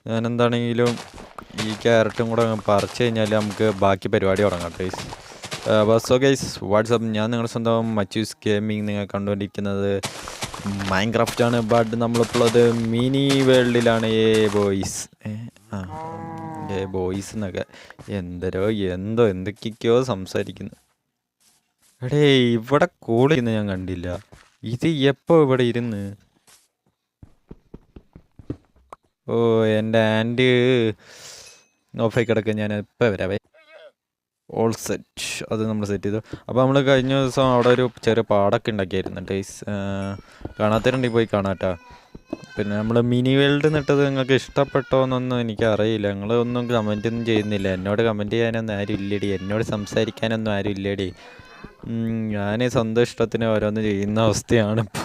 ഞാനെന്താണെങ്കിലും ഈ ക്യാരറ്റും കൂടെ പറിച്ച് കഴിഞ്ഞാൽ നമുക്ക് ബാക്കി പരിപാടി തുടങ്ങാം ഗൈസ്. സോ ഗൈസ് വാട്സപ്പ്, ഞാൻ നിങ്ങളുടെ സ്വന്തം മച്ചൂസ് ഗെയിമിങ് നിങ്ങൾ കണ്ടുകൊണ്ടിരിക്കുന്നത് മൈൻക്രാഫ്റ്റാണ്. ബട്ട് നമ്മളിപ്പോൾ അത് മിനി വേൾഡിലാണ്. ബോയ്സ് ബോയ്സ് എന്നൊക്കെ എന്തൊക്കെയൊക്കെയോ സംസാരിക്കുന്നു. എടേ ഇവിടെ കോൾ ചെയ്യുന്ന ഞാൻ കണ്ടില്ല. ഇത് എപ്പോൾ ഇവിടെ ഇരുന്ന്? ഓ എൻ്റെ ആൻഡ് ഓഫായി കിടക്കുക. ഞാൻ ഇപ്പോൾ വരാവേ. ഓൾ സെറ്റ്, അത് നമ്മൾ സെറ്റ് ചെയ്തു. അപ്പോൾ നമ്മൾ കഴിഞ്ഞ ദിവസം അവിടെ ഒരു ചെറിയ പാടൊക്കെ ഉണ്ടാക്കിയായിരുന്നു ടേസ്. കാണാത്തവരുണ്ടെങ്കിൽ പോയി കാണാട്ടോ. പിന്നെ നമ്മൾ മിനി വേൾഡ് നിട്ടത് നിങ്ങൾക്ക് ഇഷ്ടപ്പെട്ടോ എന്നൊന്നും എനിക്കറിയില്ല. നിങ്ങളൊന്നും കമൻ്റ് ഒന്നും ചെയ്യുന്നില്ല. എന്നോട് കമൻറ്റ് ചെയ്യാനൊന്നും ആരും ഇല്ലേടി, എന്നോട് സംസാരിക്കാനൊന്നും ആരും ഇല്ലേടി. ഞാൻ സ്വന്തം ഇഷ്ടത്തിന് ഓരോന്ന് ചെയ്യുന്ന അവസ്ഥയാണ് ഇപ്പോൾ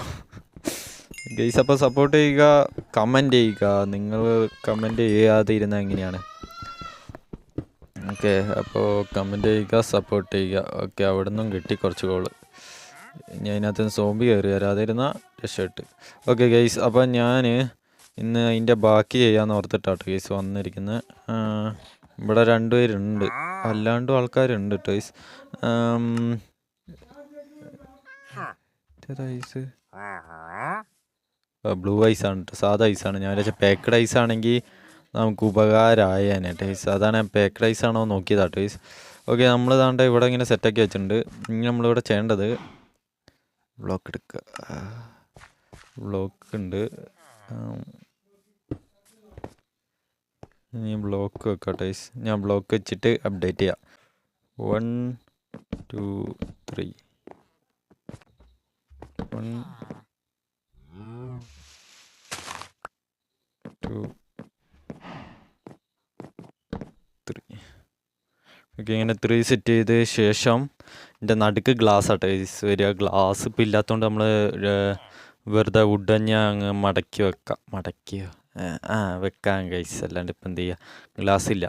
ഗൈസ്. അപ്പോൾ സപ്പോർട്ട് ചെയ്യുക, കമൻറ്റ് ചെയ്യുക. നിങ്ങൾ കമൻറ്റ് ചെയ്യാതെ ഇരുന്നാൽ എങ്ങനെയാണ്? ഓക്കെ, അപ്പോൾ കമൻറ്റ് ചെയ്യുക, സപ്പോർട്ട് ചെയ്യുക. ഓക്കെ, അവിടെ നിന്നും കിട്ടി കുറച്ച് കോള്. ഞാൻ അതിനകത്ത് നിന്ന് സോംബി കയറി വരാതിരുന്ന രക്ഷപ്പെട്ട്. ഓക്കെ ഗൈസ്, അപ്പോൾ ഞാൻ ഇന്ന് അതിൻ്റെ ബാക്കി ചെയ്യാമെന്ന് ഓർത്തിട്ടാട്ടോ ഗൈസ് വന്നിരിക്കുന്നത്. ഇവിടെ 2 പേരുണ്ട്, അല്ലാണ്ടും ആൾക്കാരുണ്ട് ഗൈസ്. ഐസ് ബ്ലൂ ഐസാണ് കേട്ടോ, സാധാ ഐസാണ്. ഞാൻ വിചാരിച്ച പാക്കഡ് ഐസ് ആണെങ്കിൽ നമുക്ക് ഉപകാരമായേനെ ടേസ്. അതാണ് ഞാൻ പാക്കഡ് ഐസ് ആണോ നോക്കിയതാ ടേസ്. ഓക്കെ, നമ്മൾ താണ്ട ഇവിടെ ഇങ്ങനെ സെറ്റാക്കി വെച്ചിട്ടുണ്ട്. ഇനി നമ്മളിവിടെ ചെയ്യേണ്ടത് ബ്ലോക്ക് എടുക്കുക. ബ്ലോക്ക് ഉണ്ട്, ഇനി ബ്ലോക്ക് വെക്കാം ടേസ്. ഞാൻ ബ്ലോക്ക് വെച്ചിട്ട് അപ്ഡേറ്റ് ചെയ്യാം. 1 2 3 1 2 3. ഓക്കെ, ഇങ്ങനെ 3 സെറ്റ് ചെയ്ത ശേഷം എൻ്റെ നടുക്ക് ഗ്ലാസ് ആട്ടോ വരിക. ഗ്ലാസ് ഇപ്പോൾ ഇല്ലാത്തതുകൊണ്ട് നമ്മൾ വെറുതെ ഉടഞ്ഞ അങ്ങ് മടക്കിയോ വെക്കാൻ ഗൈസ്. അല്ലാണ്ട് ഇപ്പം എന്ത് ചെയ്യുക, ഗ്ലാസ് ഇല്ല.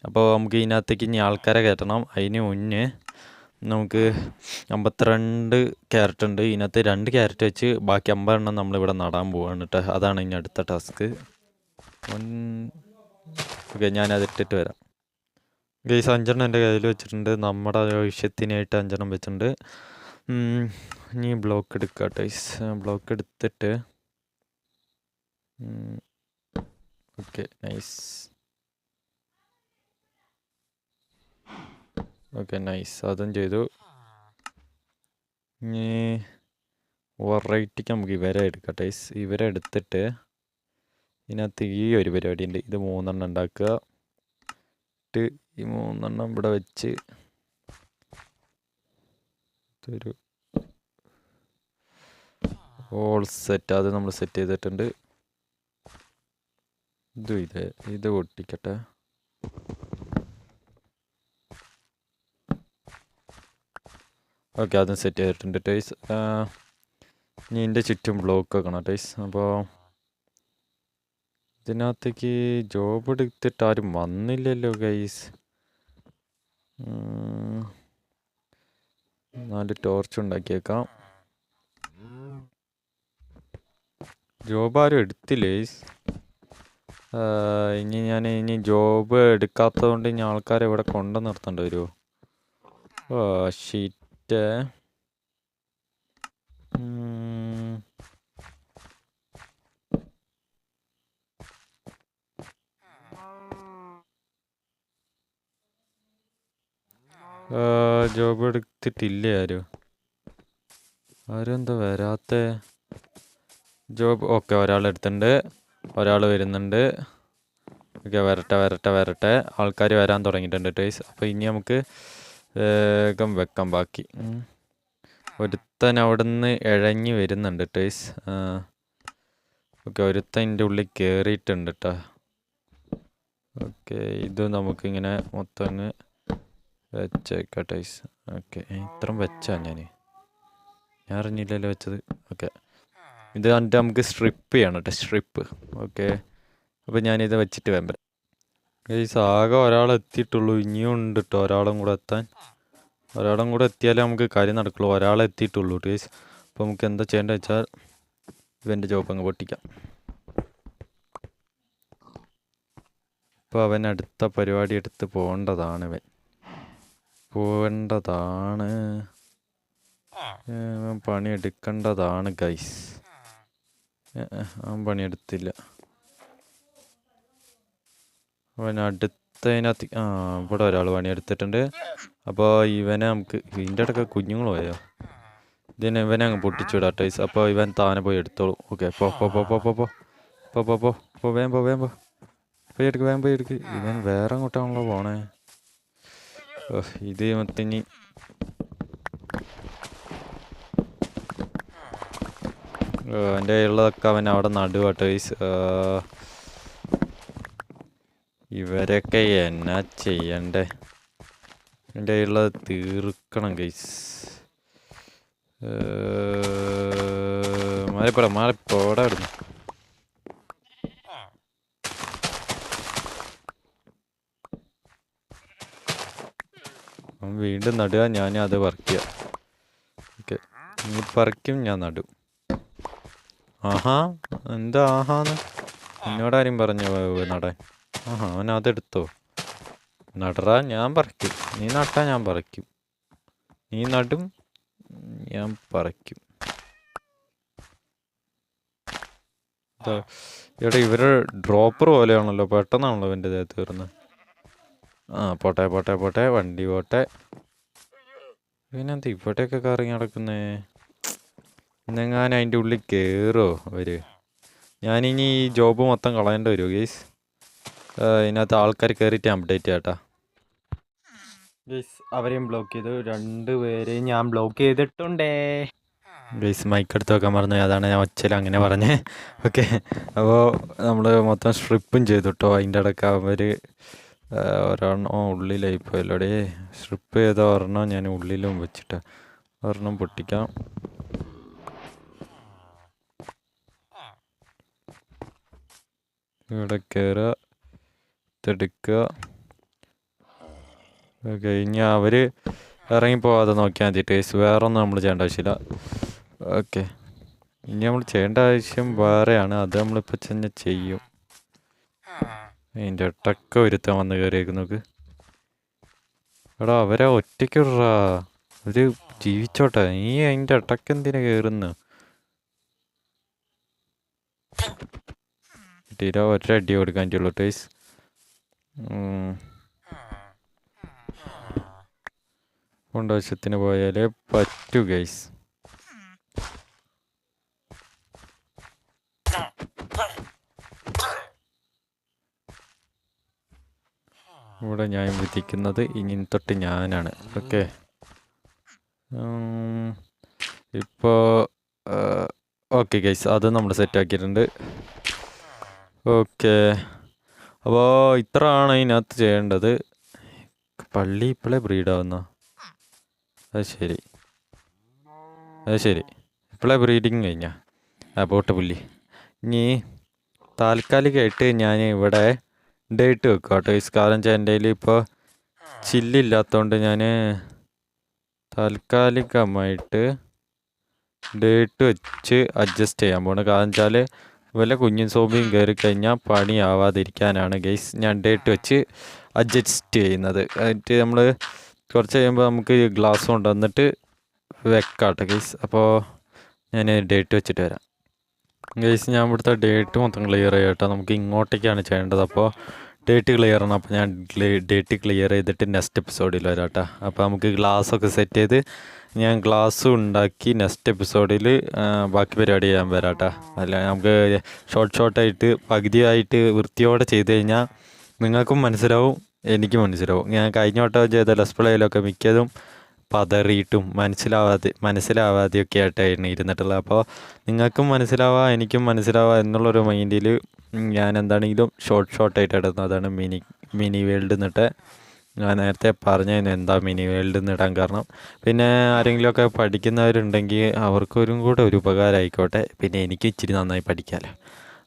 അപ്പോൾ നമുക്ക് ഇതിനകത്തേക്ക് ഇനി ആൾക്കാരെ കയറ്റണം. അതിന് മുന്നേ നമുക്ക് 52 ക്യാരറ്റ് ഉണ്ട്. ഇതിനകത്ത് 2 ക്യാരറ്റ് വെച്ച് ബാക്കി 50 എണ്ണം നമ്മളിവിടെ നടാൻ പോവാണ് കേട്ടോ. അതാണ് ഇനി അടുത്ത ടാസ്ക്. ഓക്കെ, ഞാനതിട്ടിട്ട് വരാം ഗൈസ്. 5 എണ്ണം എൻ്റെ കയ്യിൽ വെച്ചിട്ടുണ്ട്. നമ്മുടെ ആവശ്യത്തിനായിട്ട് 5 എണ്ണം വെച്ചിട്ടുണ്ട്. ഇനി ബ്ലോക്ക് എടുക്കുക ടൈസ്. ബ്ലോക്ക് എടുത്തിട്ട് ഓക്കെ നൈസ്. ഓക്കെ നൈസ്, അതും ചെയ്തു. ഇനി വെറൈറ്റിക്ക് നമുക്ക് ഇവരെ എടുക്കാം ടൈസ്. ഇവരെ എടുത്തിട്ട് ഇതിനകത്ത് ഈ ഒരു പരിപാടി ഉണ്ട്. ഇത് 3 എണ്ണം ഉണ്ടാക്കുക. ഈ 3 എണ്ണം ഇവിടെ വെച്ച് ഇതൊരു ഓൾ സെറ്റ്, അത് നമ്മൾ സെറ്റ് ചെയ്തിട്ടുണ്ട്. ഇത് പൊട്ടിക്കട്ടെ. ഓക്കെ, അതും സെറ്റ് ചെയ്തിട്ടുണ്ട് ടൈസ്. ഇനി ഇതിൻ്റെ ചുറ്റും ബ്ലോക്ക് വെക്കണം ടൈസ്. അപ്പോൾ ഇതിനകത്തേക്ക് ജോബ് എടുത്തിട്ട് ആരും വന്നില്ലല്ലോ ഗൈസ്. 4 ടോർച്ച് ഉണ്ടാക്കിയേക്കാം. ജോബ് ആരും എടുത്തില്ല ഗൈസ്. ഇനി ജോബ് എടുക്കാത്തത് കൊണ്ട് ഇനി ആൾക്കാരെ ഇവിടെ കൊണ്ടു നിർത്തേണ്ടി വരുമോ? ഷീറ്റ്. ജോബ് എടുത്തിട്ടില്ലേ ആരും എന്താ വരാത്ത ജോബ്? ഓക്കെ, ഒരാൾ എടുത്തിട്ടുണ്ട്, ഒരാൾ വരുന്നുണ്ട്. ഓക്കെ, വരട്ടെ. ആൾക്കാർ വരാൻ തുടങ്ങിയിട്ടുണ്ട് ടേസ്. അപ്പോൾ ഇനി നമുക്ക് വേഗം വെക്കാം ബാക്കി. ഒരുത്തൻ അവിടെ നിന്ന് ഇഴഞ്ഞ് വരുന്നുണ്ട് ടേസ്. ഓക്കെ, ഒരുത്തൻ എൻ്റെ ഉള്ളിൽ കയറിയിട്ടുണ്ട് കേട്ടോ. ഓക്കെ, ഇത് നമുക്കിങ്ങനെ മൊത്തം അങ്ങ് വെച്ചേക്കാം ടേസ്. ഓക്കെ, ഇത്രയും വെച്ചാ ഞാൻ അറിഞ്ഞില്ലല്ലോ വെച്ചത്. ഓക്കെ, ഇത് കണ്ടിട്ട് നമുക്ക് സ്ട്രിപ്പ് ചെയ്യണം കേട്ടോ, സ്ട്രിപ്പ്. ഓക്കെ, അപ്പോൾ ഞാനിത് വെച്ചിട്ട് വരാം ഗൈസ്. ആകെ ഒരാൾ എത്തിയിട്ടുള്ളൂ, ഇനിയും ഉണ്ട് കേട്ടോ ഒരാളും കൂടെ എത്താൻ. ഒരാളും കൂടെ എത്തിയാലേ നമുക്ക് കാര്യം നടക്കുള്ളൂ. ഒരാളെ എത്തിയിട്ടുള്ളൂ ഗൈസ്. അപ്പോൾ നമുക്ക് എന്താ ചെയ്യേണ്ടത് വെച്ചാൽ ഇവൻ്റെ ജോബ് അങ്ങ് പൊട്ടിക്കാം. ഇപ്പോൾ അവൻ അടുത്ത പരിപാടി എടുത്ത് പോകേണ്ടതാണ് പണിയെടുക്കേണ്ടതാണ് ഗൈസ്. അവൻ പണിയെടുത്തില്ല. അവൻ അടുത്തതിനകത്ത് ഇവിടെ ഒരാൾ പണിയെടുത്തിട്ടുണ്ട്. അപ്പോൾ ഇവനെ നമുക്ക് ഇതിൻ്റെ ഇടയ്ക്ക് കുഞ്ഞുങ്ങൾ പോയോ, ഇവനെ അങ്ങ് പൊട്ടിച്ചുവിടാം ടൈസ്. അപ്പോൾ ഇവൻ താനെ പോയി എടുത്തോളൂ. ഓക്കെ വേഗം പോയി എടുക്ക്. ഇവൻ വേറെ അങ്ങോട്ടാണല്ലോ പോണേ. ഇത് മത്തിനി എൻ്റെ ഉള്ളതൊക്കെ അവൻ അവിടെ നടുവാ ടൈസ്. ഇവരൊക്കെ എന്നാ ചെയ്യണ്ടേ? എൻ്റെ ഉള്ളത് തീർക്കണം ഗൈസ്. മാറിപ്പോടാ ഇടുന്നു. വീണ്ടും നടുക, ഞാൻ അത് പറിക്കുക. ഓക്കെ, നീ പറിക്കും, ഞാൻ നടും. ആഹാ, എന്താ ആഹാന്ന് എന്നോടാരും പറഞ്ഞു നടാൻ? അവൻ അതെടുത്തോ? നടറാ, ഞാൻ പറിക്കും. നീ നട്ടാ ഞാൻ പറിക്കും. നീ നടും, ഞാൻ പറിക്കും. ഇവിടെ ഇവര് ഡ്രോപ്പർ പോലെയാണല്ലോ, പെട്ടെന്നാണല്ലോ എൻ്റെ ദേഹത്ത് കയറുന്നത്. പോട്ടെ, വണ്ടി പോട്ടെ. പിന്നെന്താ ഇവിടെയൊക്കെ കറങ്ങി നടക്കുന്നേ? ഇന്നെങ്ങാനും അതിൻ്റെ ഉള്ളിൽ കയറുമോ അവര്? ഞാനിനി ഈ ജോബ് മൊത്തം കളയേണ്ടി വരുമോ ഗൈസ്? ഇതിനകത്ത് ആൾക്കാർ കയറിയിട്ട് അപ്ഡേറ്റ് ചെയ്യാട്ടാ ഗൈസ്. അവരെയും ബ്ലോക്ക് ചെയ്തു, 2 പേരെയും ഞാൻ ബ്ലോക്ക് ചെയ്തിട്ടുണ്ടേ ഗൈസ്. മൈക്ക് എടുത്ത് വെക്കാൻ പറഞ്ഞു, അതാണ് ഞാൻ ഒച്ചയിൽ അങ്ങനെ പറഞ്ഞേ. ഓക്കെ, അപ്പോൾ നമ്മൾ മൊത്തം സ്ട്രിപ്പും ചെയ്തു കേട്ടോ. അതിൻ്റെ ഇടയ്ക്ക് അവർ ഒരെണ്ണം ഉള്ളിലായി പോയല്ലോടേ. സ്ട്രിപ്പ് ചെയ്ത ഒരെണ്ണം ഞാൻ ഉള്ളിലും വെച്ചിട്ട് ഒരെണ്ണം പൊട്ടിക്കാം. ഇവിടെ കയറുക, ഇതെടുക്കുക. കഴിഞ്ഞ് അവർ ഇറങ്ങിപ്പോവാതെ നോക്കിയാൽ മതി ടേസ്റ്റ്. വേറെ ഒന്നും നമ്മൾ ചെയ്യേണ്ട ആവശ്യമില്ല. ഓക്കെ, ഇനി നമ്മൾ ചെയ്യേണ്ട ആവശ്യം വേറെയാണ്. അത് നമ്മളിപ്പോൾ തന്നെ ചെയ്യും. അതിൻ്റെ ടക്ക ഒരുത്താൻ വന്ന് കയറിയേക്ക് നോക്ക്. എടാ, അവരെ ഒറ്റയ്ക്ക് വിടറാ, അവര് ജീവിച്ചോട്ടെ. നീ അതിൻ്റെ ടക്ക് എന്തിനാ കയറുന്നു? കിട്ടിയില്ല, ഒരടി കൊടുക്കാൻ പറ്റുള്ളൂ ടേസ്. കൊണ്ടാവശ്യത്തിന് പോയാലേ പറ്റൂ ഗൈസ്. ഇവിടെ ഞാൻ വിധിക്കുന്നത് ഇനി തൊട്ട് ഞാനാണ്. ഓക്കെ, ഇപ്പോൾ ഓക്കെ ഗൈസ്, അത് നമ്മൾ സെറ്റാക്കിയിട്ടുണ്ട്. ഓക്കെ, അപ്പോൾ ഇത്ര ആണ് ഇതിനകത്ത് ചെയ്യേണ്ടത്. പള്ളി ഇപ്പോഴേ ബ്രീഡാവുന്ന? അത് ശരി, ഇപ്പോഴേ ബ്രീഡിങ് കഴിഞ്ഞാൽ പോട്ടെ പുല്ലി. ഇനി താൽക്കാലികമായിട്ട് ഞാൻ ഇവിടെ ഡേറ്റ് വെക്കുക കേട്ടോ. ഈ കാരണം വെച്ചാൽ എൻ്റെ കയ്യിൽ ഇപ്പോൾ ചില്ലില്ലാത്തതുകൊണ്ട് ഞാൻ താൽക്കാലികമായിട്ട് ഡേറ്റ് വെച്ച് അഡ്ജസ്റ്റ് ചെയ്യാൻ പോകണം. കാരണം വെച്ചാൽ വല്ല കുഞ്ഞും സോമ്പിയും കയറി കഴിഞ്ഞാൽ പണിയാവാതിരിക്കാനാണ് ഗൈസ് ഞാൻ ഡേറ്റ് വെച്ച് അഡ്ജസ്റ്റ് ചെയ്യുന്നത്. എന്നിട്ട് നമ്മൾ കുറച്ച് കഴിയുമ്പോൾ നമുക്ക് ഗ്ലാസ് കൊണ്ടുവന്നിട്ട് വെക്കാട്ടെ ഗൈസ്. അപ്പോൾ ഞാൻ ഡേറ്റ് വെച്ചിട്ട് വരാം ഗൈസ്. ഞാൻ ഇവിടുത്തെ ഡേറ്റ് മൊത്തം ക്ലിയർ ചെയ്യട്ടോ. നമുക്ക് ഇങ്ങോട്ടേക്കാണ് ചെയ്യേണ്ടത്. അപ്പോൾ ഡേറ്റ് ക്ലിയർ ആണ്. അപ്പോൾ ഞാൻ ഡേറ്റ് ക്ലിയർ ചെയ്തിട്ട് നെക്സ്റ്റ് എപ്പിസോഡിൽ വരാം കേട്ടോ. അപ്പോൾ നമുക്ക് ഗ്ലാസ്സൊക്കെ സെറ്റ് ചെയ്ത് ഞാൻ ഗ്ലാസ്സും ഉണ്ടാക്കി നെക്സ്റ്റ് എപ്പിസോഡിൽ ബാക്കി പരിപാടി ചെയ്യാൻ വരാം കേട്ടോ. അല്ല, നമുക്ക് ഷോർട്ടായിട്ട് പകുതിയായിട്ട് വൃത്തിയോടെ ചെയ്ത് കഴിഞ്ഞാൽ നിങ്ങൾക്കും മനസ്സിലാവും, എനിക്കും മനസ്സിലാവും. ഞാൻ കഴിഞ്ഞ വട്ടം ചെയ്ത ലെസ് പ്ലേയിലൊക്കെ മിക്കതും പതറിയിട്ടും മനസ്സിലാവാതെയൊക്കെ ആയിട്ടായിരുന്നു ഇരുന്നിട്ടുള്ളത്. അപ്പോൾ നിങ്ങൾക്കും മനസ്സിലാവുക, എനിക്കും മനസ്സിലാവുക എന്നുള്ളൊരു മൈൻഡിൽ ഞാൻ എന്താണെങ്കിലും ഷോർട്ടായിട്ട് ഇടുന്നത്. അതാണ് മിനി വേൾഡ് എന്നിട്ട് ഞാൻ നേരത്തെ പറഞ്ഞതിന് എന്താ മിനി വേൾഡ് എന്നിടാൻ കാരണം. പിന്നെ ആരെങ്കിലുമൊക്കെ പഠിക്കുന്നവരുണ്ടെങ്കിൽ അവർക്കൊരു കൂടെ ഒരു ഉപകാരമായിക്കോട്ടെ. പിന്നെ എനിക്ക് ഇച്ചിരി നന്നായി പഠിക്കാമല്ലോ.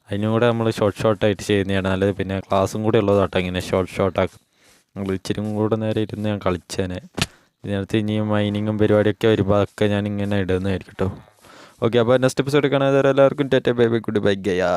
അതിനും കൂടെ നമ്മൾ ഷോർട്ടായിട്ട് ചെയ്യുന്നതാണ് നല്ലത്. പിന്നെ ക്ലാസ്സും കൂടെ ഉള്ളതാട്ടോ ഇങ്ങനെ ഷോർട്ടാക്കും. നമ്മൾ ഇച്ചിരി കൂടെ നേരെ ഇരുന്ന് ഞാൻ കളിച്ചേനെ. ഇതിനകത്ത് ഇനിയും മൈനിങ്ങും പരിപാടിയൊക്കെ വരുമ്പോൾ അതൊക്കെ ഞാൻ ഇങ്ങനെ ഇടുന്നതായിരിക്കും കേട്ടോ. ഓക്കെ, അപ്പോൾ നെക്സ്റ്റ് എപ്പിസോഡ് കാണാതെ എല്ലാവർക്കും tata bye bye goodbye Gaya.